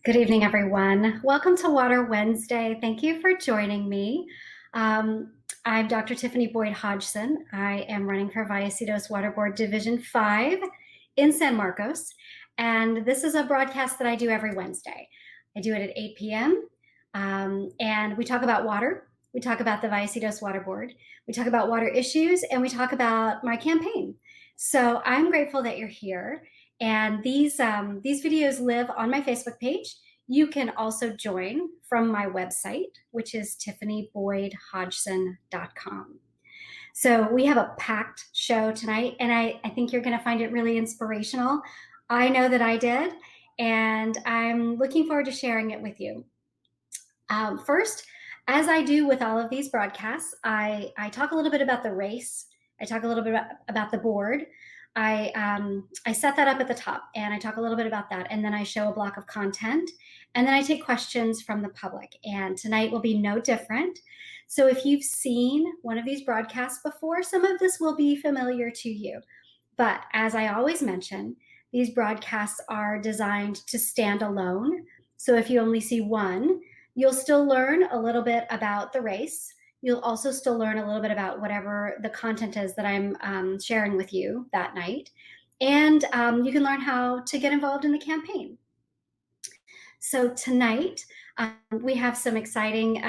Good evening, everyone. Welcome to Water Wednesday. Thank you for joining me. I'm Dr. Tiffany Boyd-Hodgson. I am running for Vallecitos Water Board Division 5 in San Marcos, and this is a broadcast that I do every Wednesday. I do it at 8 p.m., and we talk about water. We talk about the Vallecitos Water Board. We talk about water issues, and we talk about my campaign. So I'm grateful that you're here. And these videos live on my Facebook page. You can also join from my website, which is tiffanyboydhodgson.com. So we have a packed show tonight, and I think you're going to find it really inspirational. I know that I did, and I'm looking forward to sharing it with you. First, as I do with all of these broadcasts, I talk a little bit about the race. I talk a little bit about the board. I set that up at the top, and I talk a little bit about that, and then I show a block of content, and then I take questions from the public, and tonight will be no different. So if you've seen one of these broadcasts before, some of this will be familiar to you. But as I always mention, these broadcasts are designed to stand alone. So if you only see one, you'll still learn a little bit about the race. You'll also still learn a little bit about whatever the content is that I'm sharing with you that night. And you can learn how to get involved in the campaign. So tonight, we have some exciting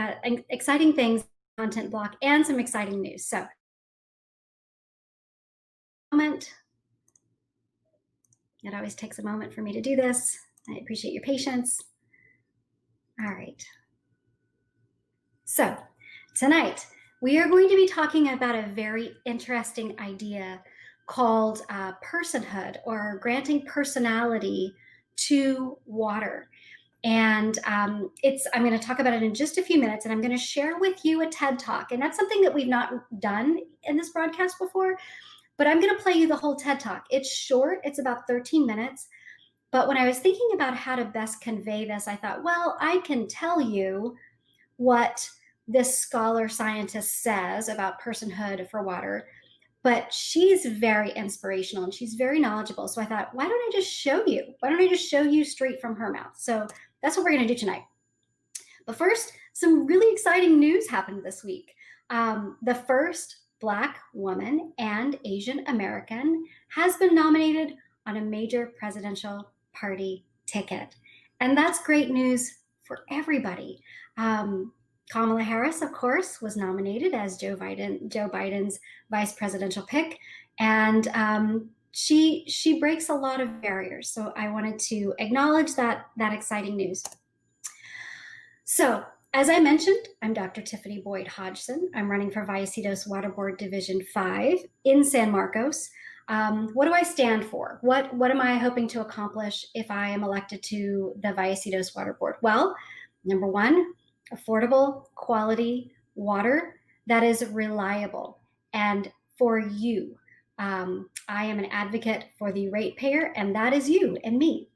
things, content block, and some exciting news. So, it always takes a moment for me to do this. I appreciate your patience. All right. So, tonight, we are going to be talking about a very interesting idea called personhood, or granting personality to water. And I'm going to talk about it in just a few minutes, and I'm going to share with you a TED Talk. And that's something that we've not done in this broadcast before, but I'm going to play you the whole TED Talk. It's short, it's about 13 minutes. But when I was thinking about how to best convey this, I thought, well, I can tell you what this scholar scientist says about personhood for water, but she's very inspirational and she's very knowledgeable. So I thought, why don't I just show you? Why don't I just show you straight from her mouth? So that's what we're going to do tonight. But first, some really exciting news happened this week. The first Black woman and Asian American has been nominated on a major presidential party ticket. And that's great news for everybody. Kamala Harris, of course, was nominated as Joe Biden's vice presidential pick, and she breaks a lot of barriers. So I wanted to acknowledge that exciting news. So, as I mentioned, I'm Dr. Tiffany Boyd-Hodgson. I'm running for Vallecitos Water Board Division 5 in San Marcos. What do I stand for? What am I hoping to accomplish if I am elected to the Vallecitos Water Board? Well, number one, affordable, quality water that is reliable and for you. I am an advocate for the ratepayer, and that is you and me.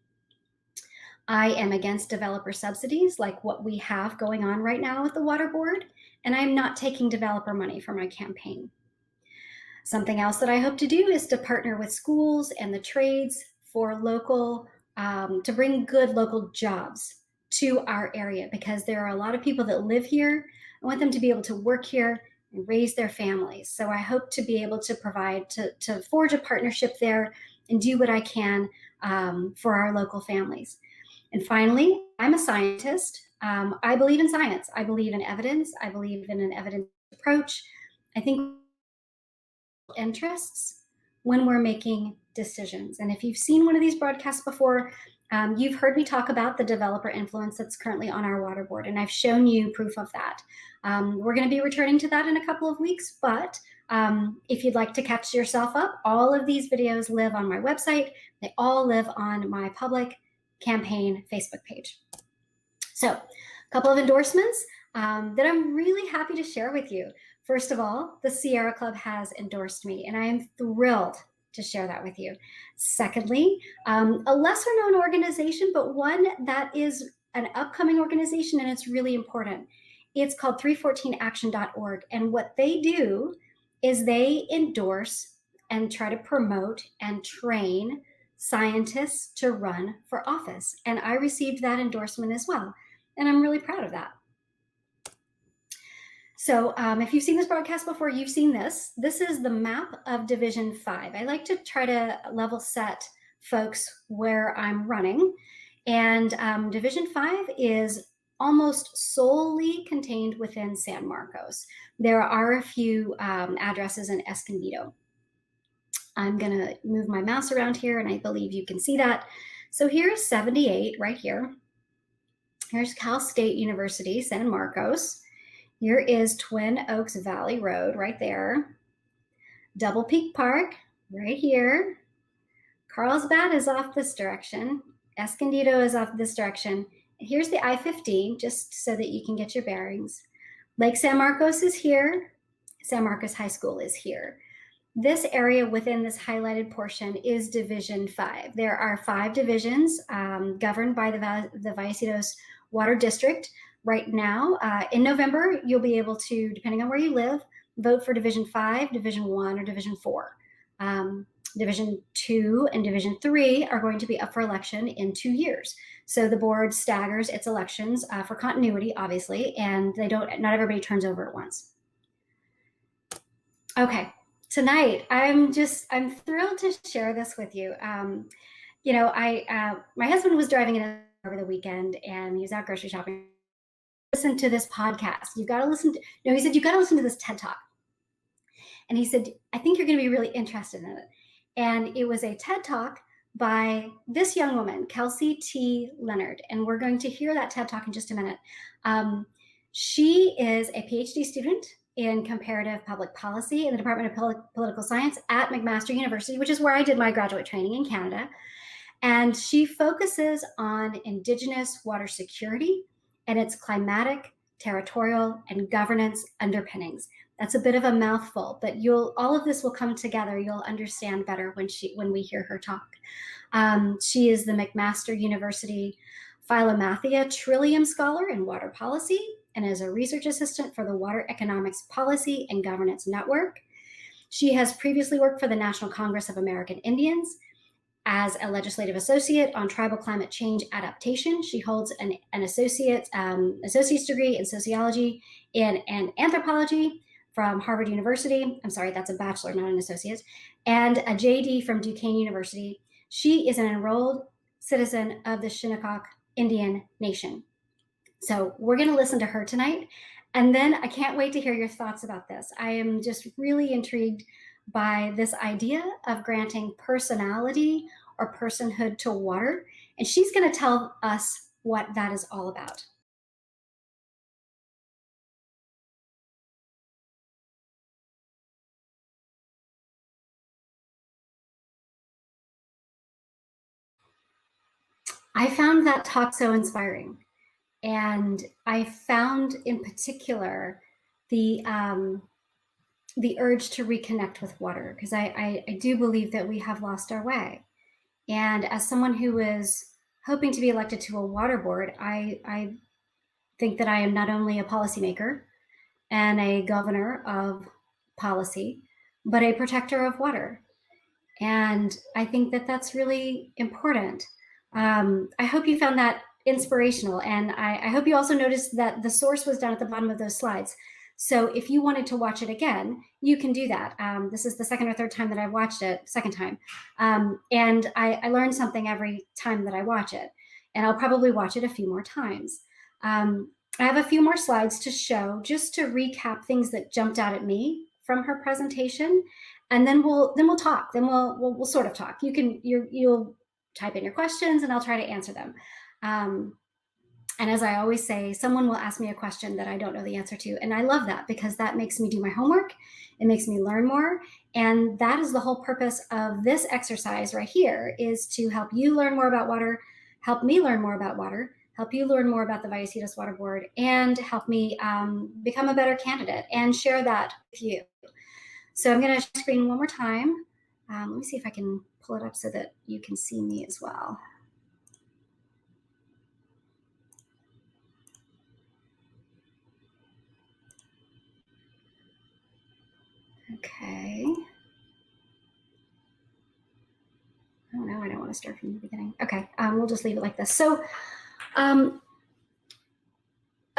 I am against developer subsidies like what we have going on right now with the Water Board, and I'm not taking developer money for my campaign. Something else that I hope to do is to partner with schools and the trades for local, to bring good local jobs to our area, because there are a lot of people that live here. I want them to be able to work here and raise their families. So I hope to be able to provide, to forge a partnership there and do what I can for our local families. And finally, I'm a scientist. I believe in science. I believe in evidence. I believe in an evidence approach. I think interests when we're making decisions. And if you've seen one of these broadcasts before, you've heard me talk about the developer influence that's currently on our water board, and I've shown you proof of that. We're going to be returning to that in a couple of weeks, but if you'd like to catch yourself up, all of these videos live on my website. They all live on my public campaign Facebook page. So a couple of endorsements that I'm really happy to share with you. First of all, the Sierra Club has endorsed me, and I am thrilled to share that with you. Secondly, a lesser known organization, but one that is an upcoming organization, and it's really important. It's called 314action.org, and what they do is they endorse and try to promote and train scientists to run for office. And I received that endorsement as well. And I'm really proud of that. So if you've seen this broadcast before, you've seen this. This is the map of Division 5. I like to try to level set folks where I'm running. And Division 5 is almost solely contained within San Marcos. There are a few addresses in Escondido. I'm gonna move my mouse around here and I believe you can see that. So here's 78 right here. Here's Cal State University, San Marcos. Here is Twin Oaks Valley Road right there. Double Peak Park right here. Carlsbad is off this direction. Escondido is off this direction. Here's the I-15, just so that you can get your bearings. Lake San Marcos is here. San Marcos High School is here. This area within this highlighted portion is Division 5. There are 5 divisions governed by the Vallecitos Water District. Right now, in November, you'll be able to, depending on where you live, vote for Division 5, Division 1, or Division 4. Division 2 and Division 3 are going to be up for election in 2 years. So the board staggers its elections for continuity, obviously, and not everybody turns over at once. Okay, tonight, I'm thrilled to share this with you. My husband was driving in over the weekend and he was out grocery shopping. Listen to this podcast. He said, you got to listen to this TED Talk. And he said, I think you're going to be really interested in it. And it was a TED Talk by this young woman, Kelsey T. Leonard. And we're going to hear that TED Talk in just a minute. She is a PhD student in comparative public policy in the Department of Political Science at McMaster University, which is where I did my graduate training in Canada. And she focuses on Indigenous water security and its climatic, territorial, and governance underpinnings. That's a bit of a mouthful, but all of this will come together. You'll understand better when we hear her talk. She is the McMaster University Philomathia Trillium Scholar in Water Policy and is a research assistant for the Water Economics Policy and Governance Network. She has previously worked for the National Congress of American Indians as a legislative associate on tribal climate change adaptation. She holds an associate's degree in sociology and anthropology from Harvard University. I'm sorry, that's a bachelor, not an associate, and a JD from Duquesne University. She is an enrolled citizen of the Shinnecock Indian Nation. So we're going to listen to her tonight. And then I can't wait to hear your thoughts about this. I am just really intrigued by this idea of granting personality or personhood to water. And she's going to tell us what that is all about. I found that talk so inspiring. And I found in particular the urge to reconnect with water, because I do believe that we have lost our way. And as someone who is hoping to be elected to a water board, I think that I am not only a policymaker and a governor of policy, but a protector of water. And I think that that's really important. I hope you found that inspirational. And I hope you also noticed that the source was down at the bottom of those slides. So if you wanted to watch it again, you can do that. This is the second or third time that I've watched it, second time. And I learn something every time that I watch it. And I'll probably watch it a few more times. I have a few more slides to show, just to recap things that jumped out at me from her presentation. And then we'll talk. Then we'll sort of talk. You'll type in your questions and I'll try to answer them. And as I always say, someone will ask me a question that I don't know the answer to. And I love that, because that makes me do my homework. It makes me learn more. And that is the whole purpose of this exercise right here, is to help you learn more about water, help me learn more about water, help you learn more about the Vallecitos Water Board, and help me become a better candidate and share that with you. So I'm going to screen one more time. Let me see if I can pull it up so that you can see me as well. Okay. Oh no, I don't want to to start from the beginning. Okay, we'll just leave it like this. So a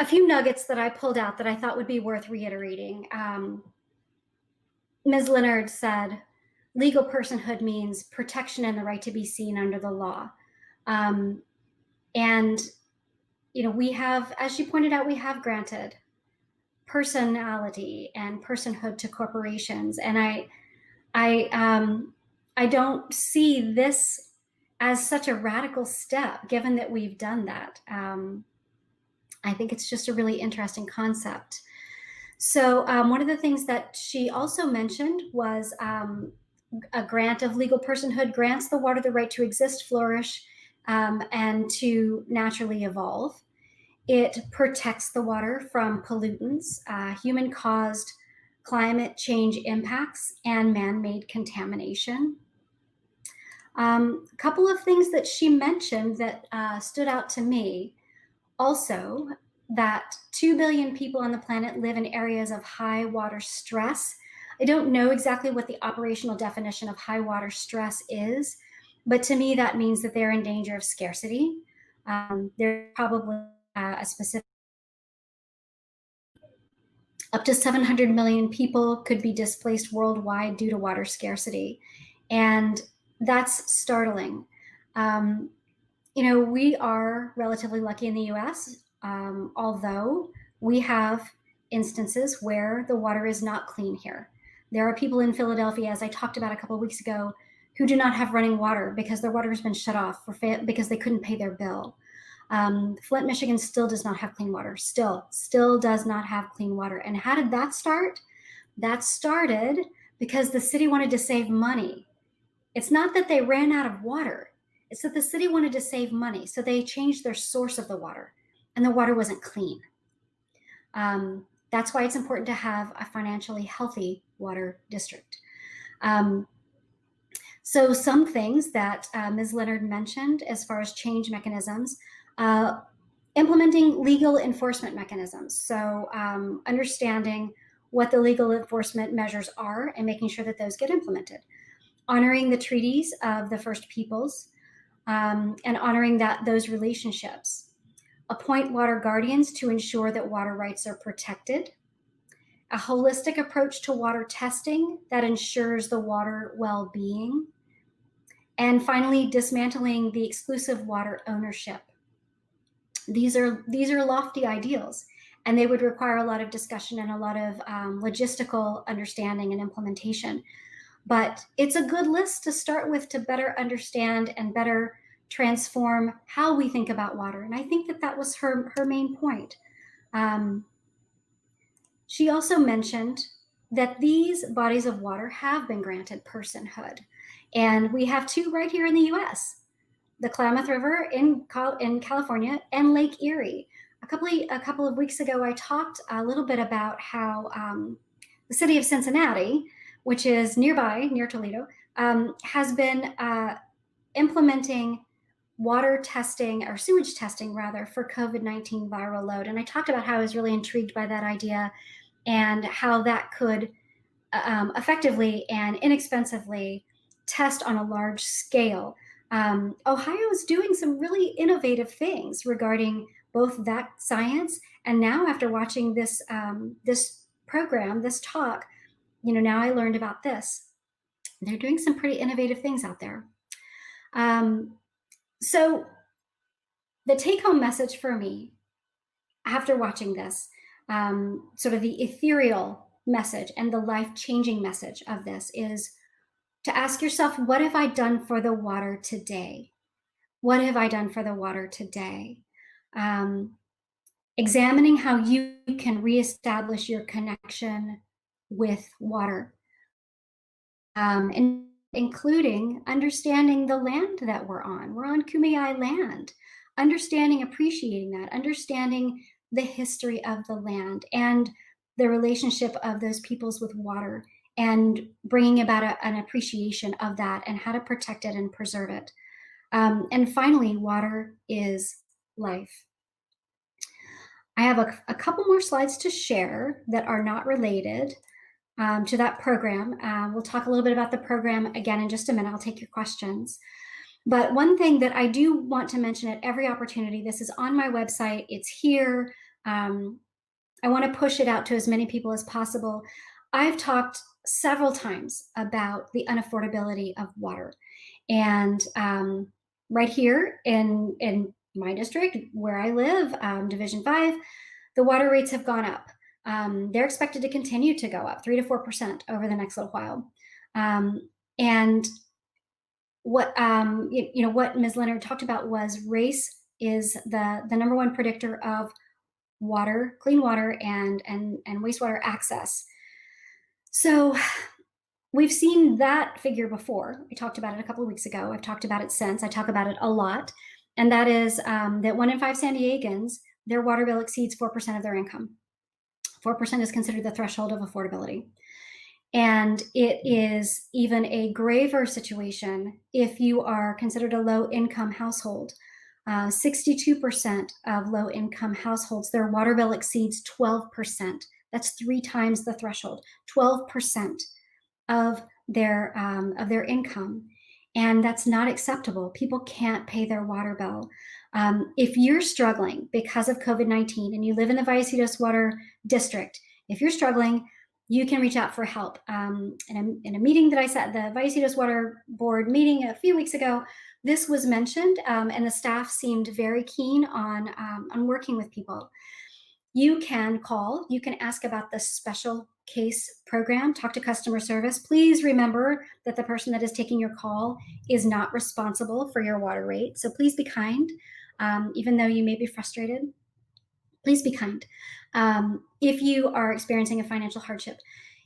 few nuggets that I pulled out that I thought would be worth reiterating. Ms. Leonard said, legal personhood means protection and the right to be seen under the law. And, we have, as she pointed out, we have granted personality and personhood to corporations. And I don't see this as such a radical step, given that we've done that. I think it's just a really interesting concept. So one of the things that she also mentioned was a grant of legal personhood grants the water the right to exist, flourish, and to naturally evolve. It protects the water from pollutants, human-caused climate change impacts, and man-made contamination. A couple of things that she mentioned that stood out to me. Also, that 2 billion people on the planet live in areas of high water stress. I don't know exactly what the operational definition of high water stress is, but to me that means that they're in danger of scarcity. There's probably a specific, up to 700 million people could be displaced worldwide due to water scarcity. And that's startling. We are relatively lucky in the US, although we have instances where the water is not clean here. There are people in Philadelphia, as I talked about a couple of weeks ago, who do not have running water because their water has been shut off because they couldn't pay their bill. Flint, Michigan still does not have clean water, still does not have clean water. And how did that start? That started because the city wanted to save money. It's not that they ran out of water. It's that the city wanted to save money, so they changed their source of the water, and the water wasn't clean. That's why it's important to have a financially healthy water district. So some things that Ms. Leonard mentioned as far as change mechanisms, implementing legal enforcement mechanisms. So understanding what the legal enforcement measures are and making sure that those get implemented. Honoring the treaties of the First Peoples, and honoring those relationships. Appoint water guardians to ensure that water rights are protected. A holistic approach to water testing that ensures the water well-being. And finally, dismantling the exclusive water ownership. These are lofty ideals, and they would require a lot of discussion and a lot of logistical understanding and implementation. But it's a good list to start with to better understand and better transform how we think about water. And I think that was her main point. She also mentioned that these bodies of water have been granted personhood. And we have two right here in the US, the Klamath River in California and Lake Erie. A couple of weeks ago, I talked a little bit about how the city of Cincinnati, which is nearby, near Toledo, has been implementing water testing, or sewage testing rather, for COVID-19 viral load. And I talked about how I was really intrigued by that idea and how that could effectively and inexpensively test on a large scale. Ohio is doing some really innovative things regarding both that science, and now after watching this program, this talk, now I learned about this. They're doing some pretty innovative things out there. So the take-home message for me after watching this, sort of the ethereal message and the life-changing message of this, is to ask yourself, what have I done for the water today? What have I done for the water today? Examining how you can reestablish your connection with water, and including understanding the land that we're on. We're on Kumeyaay land. Understanding, appreciating that, understanding the history of the land and the relationship of those peoples with water, and bringing about an appreciation of that and how to protect it and preserve it. And finally, water is life. I have a couple more slides to share that are not related to that program. We'll talk a little bit about the program again in just a minute. I'll take your questions. But one thing that I do want to mention at every opportunity, this is on my website, it's here. I want to push it out to as many people as possible. I've talked several times about the unaffordability of water. And right here in my district where I live, Division 5, the water rates have gone up. They're expected to continue to go up 3 to 4% over the next little while. And what what Ms. Leonard talked about was race is the number one predictor of water, clean water, and wastewater access. So we've seen that figure before. I talked about it a couple of weeks ago. I've talked about it since. I talk about it a lot, and that is that 1 in 5 San Diegans, their water bill exceeds 4% of their income. 4% is considered the threshold of affordability. And it is even a graver situation if you are considered a low-income household. 62% of low-income households, their water bill exceeds 12%. That's 3 times the threshold. 12% of their income, and that's not acceptable. People can't pay their water bill. If you're struggling because of COVID-19 and you live in the Vallecitos Water District, if you're struggling, you can reach out for help. In a meeting that I sat, the Vallecitos Water Board meeting a few weeks ago, this was mentioned, and the staff seemed very keen on working with people. You can call, you can ask about the special case program, talk to customer service. Please remember that the person that is taking your call is not responsible for your water rate. So please be kind, even though you may be frustrated. Please be kind. If you are experiencing a financial hardship,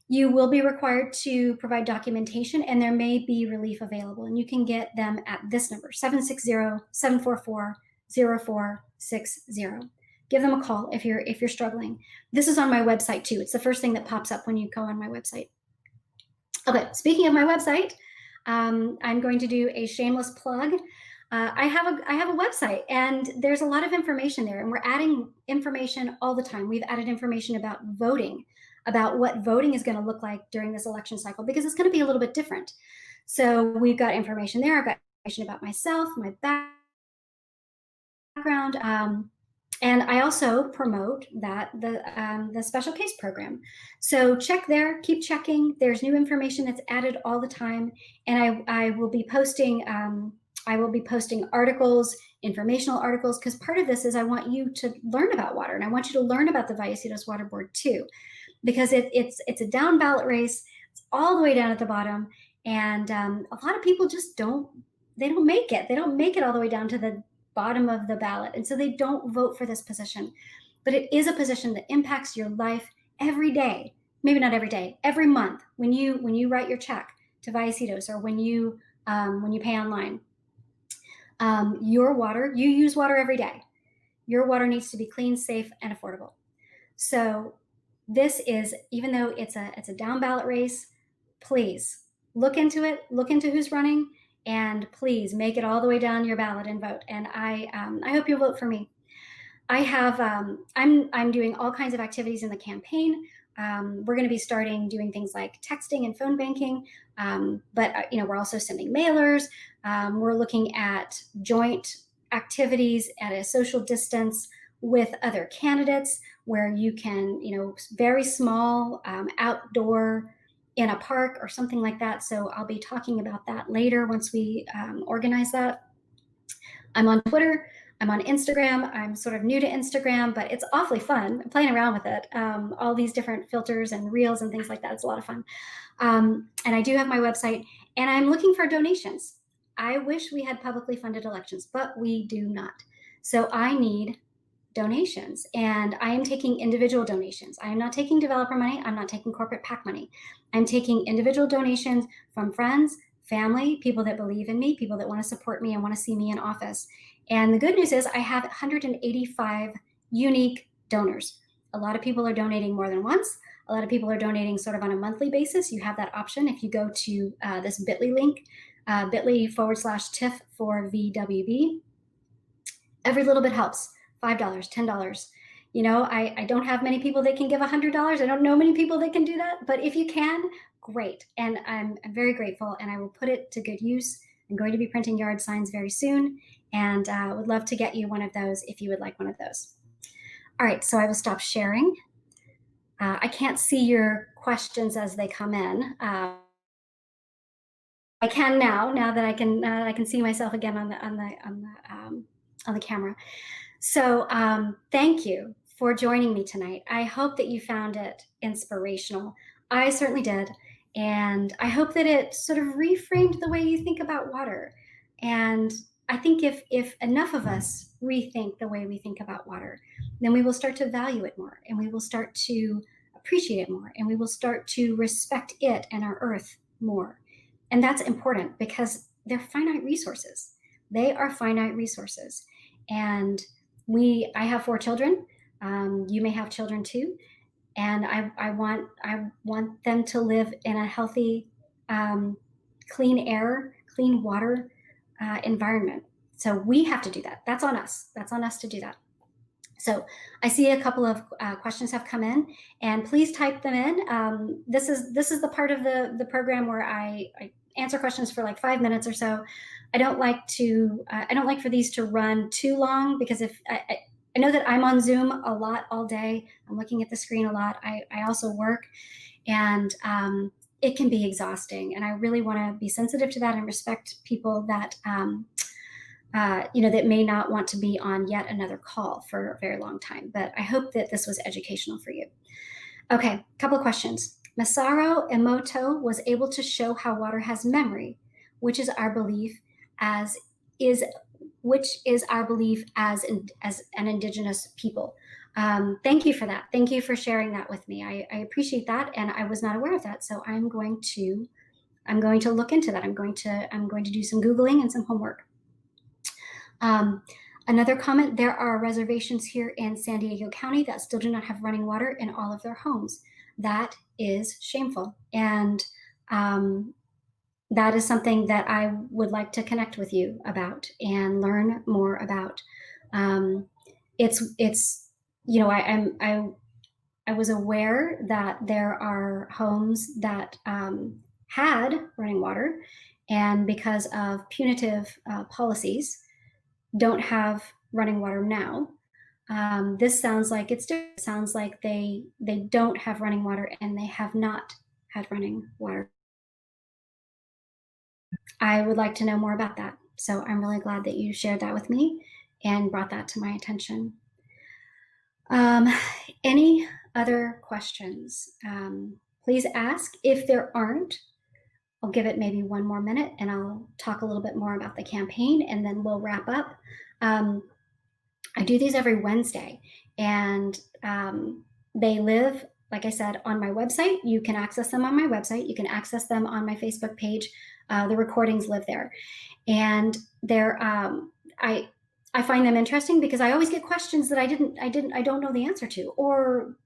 you will be required to provide documentation, and there may be relief available. And you can get them at this number, 760-744-0460. Give them a call if you're struggling. This is on my website too. It's the first thing that pops up when you go on my website. Okay, speaking of my website, I'm going to do a shameless plug. I have a website, and there's a lot of information there, and we're adding information all the time. We've added information about voting, about what voting is going to look like during this election cycle, because it's going to be a little bit different. So we've got information there. I've got information about myself, my background, and I also promote the special case program. So check there, keep checking. There's new information that's added all the time, and I will be posting articles, informational articles, because part of this is I want you to learn about water, and I want you to learn about the Vallecitos Water Board too, because it's a down ballot race. It's all the way down at the bottom, and a lot of people just don't make it. They don't make it all the way down to the bottom of the ballot, and so they don't vote for this position. But it is a position that impacts your life every day. Maybe not every day, every month when you write your check to Vallecitos, or when you pay online. Your water, you use water every day. Your water needs to be clean, safe, and affordable. So this is, even though it's a down ballot race, please look into it, look into who's running, and please make it all the way down your ballot and vote. And I hope you'll vote for me. I have I'm doing all kinds of activities in the campaign. We're going to be starting doing things like texting and phone banking, but we're also sending mailers. We're looking at joint activities at a social distance with other candidates, where you can, very small, outdoor, in a park or something like that. So I'll be talking about that later once we organize that. I'm on Twitter. I'm on Instagram. I'm sort of new to Instagram, but it's awfully fun. I'm playing around with it. All these different filters and reels and things like that. It's a lot of fun. And I do have my website, and I'm looking for donations. I wish we had publicly funded elections, but we do not. So I need donations, and I am taking individual donations. I am not taking developer money. I'm not taking corporate PAC money. I'm taking individual donations from friends, family, people that believe in me, people that want to support me and want to see me in office. And the good news is I have 185 unique donors. A lot of people are donating more than once. A lot of people are donating sort of on a monthly basis. You have that option if you go to this bit.ly link, bit.ly/TIF for VWB. Every little bit helps. $5, $10. I don't have many people that can give $100. I don't know many people that can do that, but if you can, great. And I'm very grateful, and I will put it to good use. I'm going to be printing yard signs very soon, and would love to get you one of those if you would like one of those. All right, so I will stop sharing. I can't see your questions as they come in. I can now that I can see myself again on the camera. So thank you for joining me tonight. I hope that you found it inspirational. I certainly did. And I hope that it sort of reframed the way you think about water. And I think if enough of us rethink the way we think about water, then we will start to value it more, and we will start to appreciate it more, and we will start to respect it and our earth more. And that's important because they're finite resources. They are finite resources. And I have 4 children. You may have children too. And I want them to live in a healthy, clean air, clean water environment. So we have to do that. That's on us. That's on us to do that. So I see a couple of questions have come in, and please type them in. This is the part of the program where I answer questions for like 5 minutes or so. I don't like for these to run too long, because if I know that I'm on Zoom a lot all day. I'm looking at the screen a lot. I also work, and it can be exhausting. And I really want to be sensitive to that and respect people that that may not want to be on yet another call for a very long time. But I hope that this was educational for you. Okay, couple of questions. Masaru Emoto was able to show how water has memory, which is our belief as an indigenous people. Thank you for that. Thank you for sharing that with me. I appreciate that, and I was not aware of that. So I'm going to look into that. I'm going to do some Googling and some homework. Another comment: there are reservations here in San Diego County that still do not have running water in all of their homes. That is shameful, and that is something that I would like to connect with you about and learn more about. I was aware that there are homes that had running water, and because of punitive policies, don't have running water now. This sounds like it's different. It sounds like they don't have running water, and they have not had running water. I would like to know more about that. So I'm really glad that you shared that with me and brought that to my attention. Any other questions? Please ask. If there aren't, I'll give it maybe 1 more minute, and I'll talk a little bit more about the campaign, and then we'll wrap up. I do these every Wednesday, and they live, like I said, on my website. You can access them on my website. You can access them on my Facebook page. The recordings live there, and I find them interesting because I always get questions that I don't know the answer to, or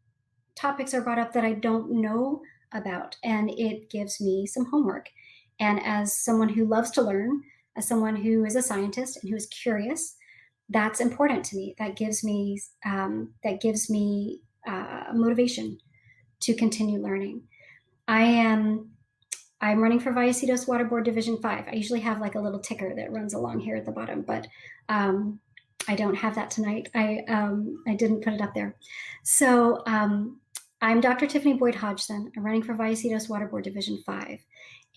topics are brought up that I don't know about, and it gives me some homework. And as someone who loves to learn, as someone who is a scientist and who is curious, that's important to me. That gives me motivation to continue learning. I'm running for Vallecitos Water Board Division 5. I usually have like a little ticker that runs along here at the bottom, but I don't have that tonight. I didn't put it up there. So I'm Dr. Tiffany Boyd-Hodgson. I'm running for Vallecitos Water Board Division 5,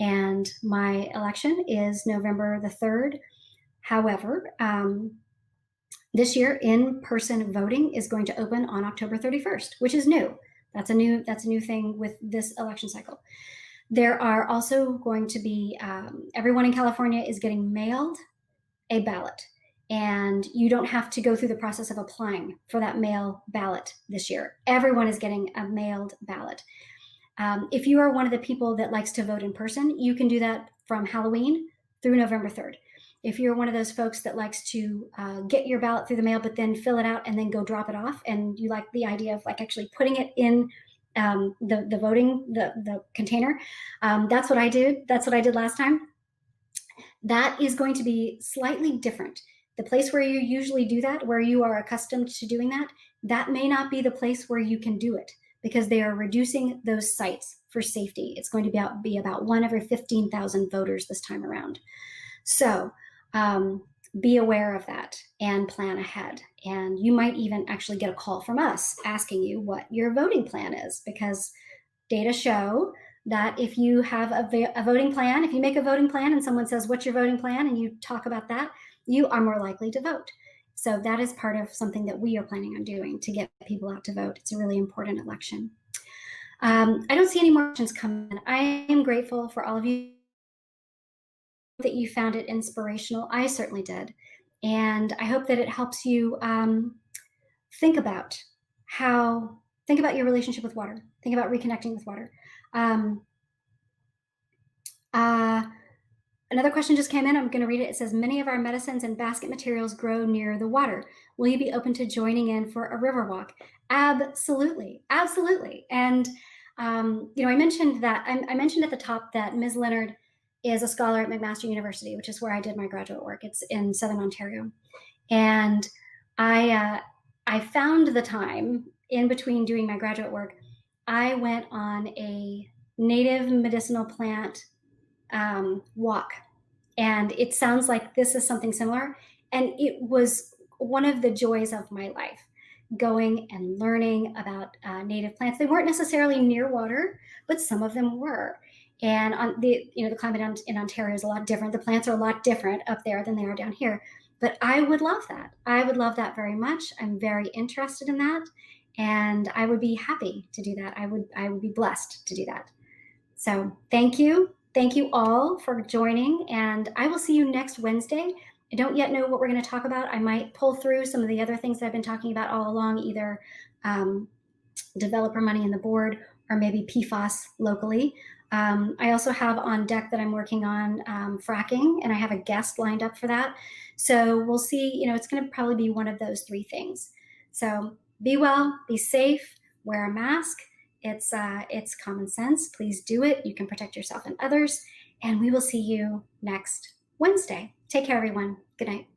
and my election is November the 3rd. However, this year in-person voting is going to open on October 31st, which is new. That's a new thing with this election cycle. There are also going to be, everyone in California is getting mailed a ballot, and you don't have to go through the process of applying for that mail ballot this year. Everyone is getting a mailed ballot. If you are one of the people that likes to vote in person, you can do that from Halloween through November 3rd. If you're one of those folks that likes to get your ballot through the mail, but then fill it out and then go drop it off, and you like the idea of like actually putting it in the voting, the container, that's what I did. That's what I did last time. That is going to be slightly different. The place where you usually do that, where you are accustomed to doing that, that may not be the place where you can do it, because they are reducing those sites for safety. It's going to be about 1 every 15,000 voters this time around. So be aware of that and plan ahead. And you might even actually get a call from us asking you what your voting plan is, because data show that if you have a voting plan, if you make a voting plan and someone says, what's your voting plan? And you talk about that, you are more likely to vote. So that is part of something that we are planning on doing to get people out to vote. It's a really important election. I don't see any more questions coming in. I am grateful for all of you that you found it inspirational. I certainly did. And I hope that it helps you think about think about your relationship with water. Think about reconnecting with water. Um, Another question just came in. I'm going to read it. It says, many of our medicines and basket materials grow near the water. Will you be open to joining in for a river walk? Absolutely. Absolutely. And, I mentioned that I mentioned at the top that Ms. Leonard is a scholar at McMaster University, which is where I did my graduate work. It's in Southern Ontario. And I found the time in between doing my graduate work. I went on a native medicinal plant walk. And it sounds like this is something similar. And it was one of the joys of my life, going and learning about native plants. They weren't necessarily near water, but some of them were. And on the climate in Ontario is a lot different. The plants are a lot different up there than they are down here. But I would love that. I would love that very much. I'm very interested in that. And I would be happy to do that. I would be blessed to do that. So thank you. Thank you all for joining, and I will see you next Wednesday. I don't yet know what we're going to talk about. I might pull through some of the other things that I've been talking about all along, either developer money in the board or maybe PFAS locally. I also have on deck that I'm working on fracking, and I have a guest lined up for that. So we'll see. It's going to probably be one of those three things. So be well, be safe, wear a mask. It's common sense. Please do it. You can protect yourself and others. And we will see you next Wednesday. Take care, everyone. Good night.